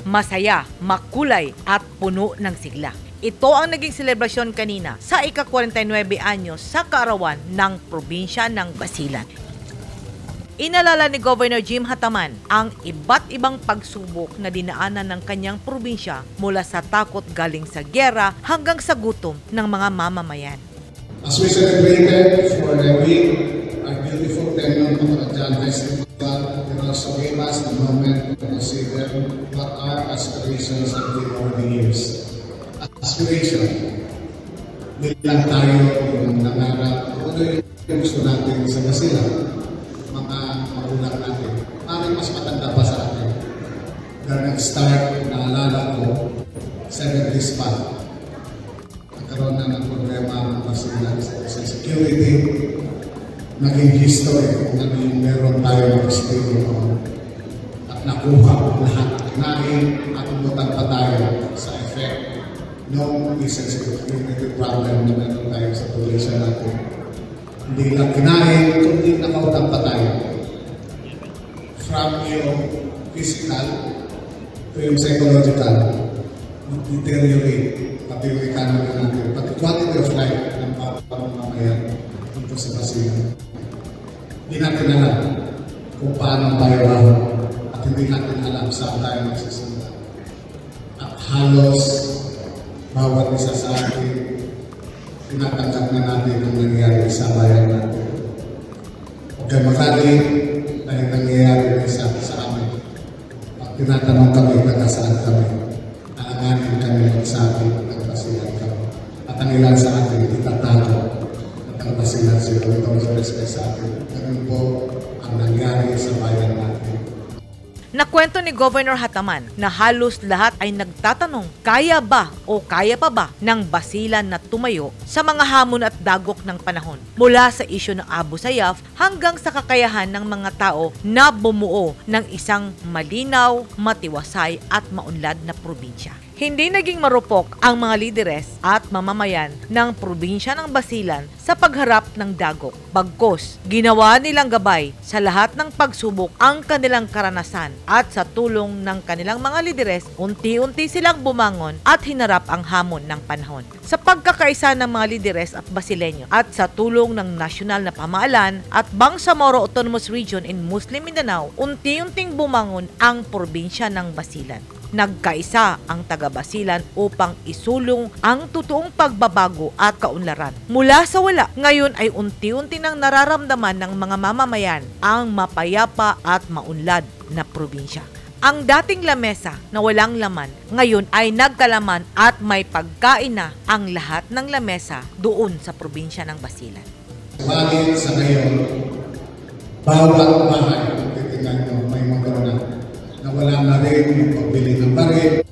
masaya, makulay at puno ng sigla. Ito ang naging selebrasyon kanina sa ika-49 anyos sa kaarawan ng probinsya ng Basilan. Inalala ni Governor Jim Hataman ang iba't ibang pagsubok na dinaanan ng kanyang probinsya mula sa takot galing sa gyera hanggang sa gutom ng mga mamamayan. As we celebrated for a week our beautiful Tenon Matarajan Festival, it also gave us the moment to consider what our aspirations have been over the years. Aspiration, bilang tayo yung nangarap, ano yung gusto natin sa Basilan, mga magulang natin, parang mas matanda pa sa atin. Dahil nag-start, naalala ko, 70s pa. Nagkaroon na ng problema ang Basilan sa security, naging history, naging meron tayo ng espiritu at nakuha lahat. Kinain at umutan pa tayo sa effect ng isang security problem na meron tayo sa probinsya natin. Hindi lang kinain, kundi nakautang pa tayo. From yung physical to yung psychological, deteriorate pati yung economy natin, pati quality of life ng pamamayan dito sa Basilan. Hindi natin alam kung paano tayo at hindi natin alam saan tayo magsisimula. At halos bawat isa sa atin, tinatanggap na natin ang nangyayari sa bayan natin. Huwag kayo magaling dahil nangyayari sa amin. Pag tinatanong kami, nagkasaan kami, alanganin kami magsabi, nagpasilan kami. At ang ilan sa atin, itatago at ang pasilan sila. Ito ang respect sa atin. Ganun po ang nangyari sa bayan natin. Nakwento ni Governor Hataman na halos lahat ay nagtatanong kaya ba o kaya pa ba ng Basilan na tumayo sa mga hamon at dagok ng panahon. Mula sa isyu ng Abu Sayyaf hanggang sa kakayahan ng mga tao na bumuo ng isang malinaw, matiwasay at maunlad na probinsya. Hindi naging marupok ang mga lideres at mamamayan ng probinsya ng Basilan sa pagharap ng dagok. Bagkus, ginawa nilang gabay sa lahat ng pagsubok ang kanilang karanasan at sa tulong ng kanilang mga lideres, unti-unti silang bumangon at hinarap ang hamon ng panahon. Sa pagkakaisa ng mga lideres at Basileño at sa tulong ng nasyonal na pamahalaan at Bangsamoro Autonomous Region in Muslim Mindanao, unti-unting bumangon ang probinsya ng Basilan. Nagkaisa ang taga-Basilan upang isulong ang totoong pagbabago at kaunlaran. Mula sa wala, ngayon ay unti-unti nang nararamdaman ng mga mamamayan ang mapayapa at maunlad na probinsya. Ang dating lamesa na walang laman, ngayon ay nagkalaman at may pagkain na ang lahat ng lamesa doon sa probinsya ng Basilan. Subalit sa ngayon, bawat bahay, titignan nyo, may magkaroon na wala na rin yung pagbili ng baril,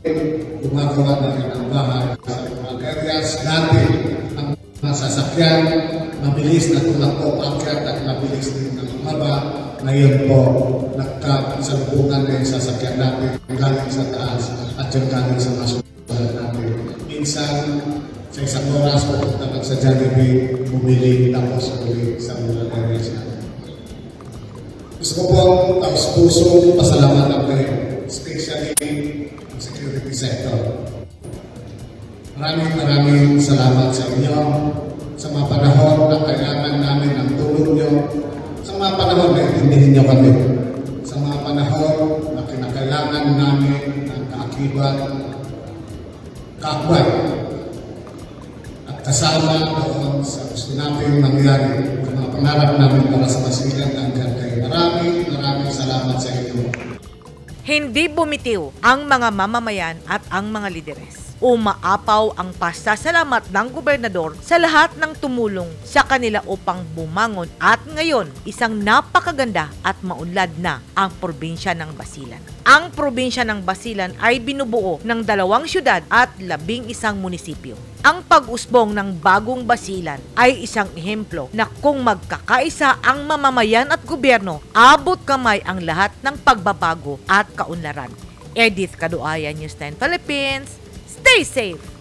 gumagawa na rin ang bahay sa mga areas. Dati, ang mga sasakyan, mabilis na tumakbo akyat at mabilis din na lumaba. Ngayon po, nagkasalubungan na yung sasakyan natin galing sa taas at yung galing sa masulat natin. Minsan, sa isang oras, pupunta lang sa Jollibee, bumili tapos ulit sa mga areas natin. Gusto ko po taos-puso pasalamatan kayo, especially ang security sector. Maraming salamat sa inyo sa mga panahon na kailangan namin ang tulong nyo, sa mga panahon na intindihin nyo kami, sa mga panahon na kinakailangan namin ng kaakibat, kaakbay, at kasama doon sa gusto natin mangyari, sa mga pangarap namin para sa Basilan hanggang kayo. Maraming salamat sa inyo. Hindi bumitiw ang mga mamamayan at ang mga lideres. Umaapaw ang pasasalamat ng gobernador sa lahat ng tumulong sa kanila upang bumangon at ngayon isang napakaganda at maunlad na ang probinsya ng Basilan. Ang probinsya ng Basilan ay binubuo ng 2 syudad at 11 munisipyo. Ang pag-usbong ng bagong Basilan ay isang ehemplo na kung magkakaisa ang mamamayan at gobyerno, abot kamay ang lahat ng pagbabago at kaunlaran. Edith Caduaya, News 10 Philippines. Stay safe!